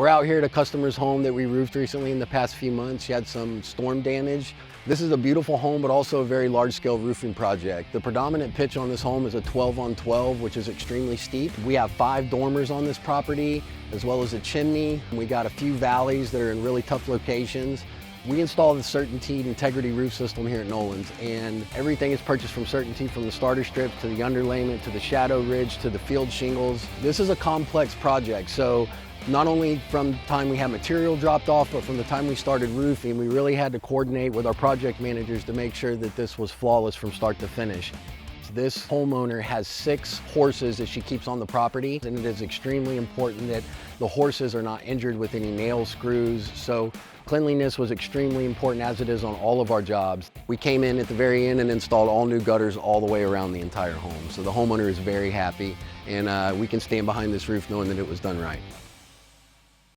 We're out here at a customer's home that we roofed recently in the past few months. She had some storm damage. This is a beautiful home, but also a very large-scale roofing project. The predominant pitch on this home is a 12-on-12, which is extremely steep. We have 5 dormers on this property, as well as a chimney. We got a few valleys that are in really tough locations. We installed the Certainty Integrity Roof System here at Noland, and everything is purchased from Certainty, from the starter strip to the underlayment to the shadow ridge to the field shingles. This is a complex project, so not only from the time we had material dropped off, but from the time we started roofing, we really had to coordinate with our project managers to make sure that this was flawless from start to finish. This homeowner has 6 horses that she keeps on the property, and it is extremely important that the horses are not injured with any nail screws. So cleanliness was extremely important, as it is on all of our jobs. We came in at the very end and installed all new gutters all the way around the entire home. So the homeowner is very happy, and we can stand behind this roof knowing that it was done right.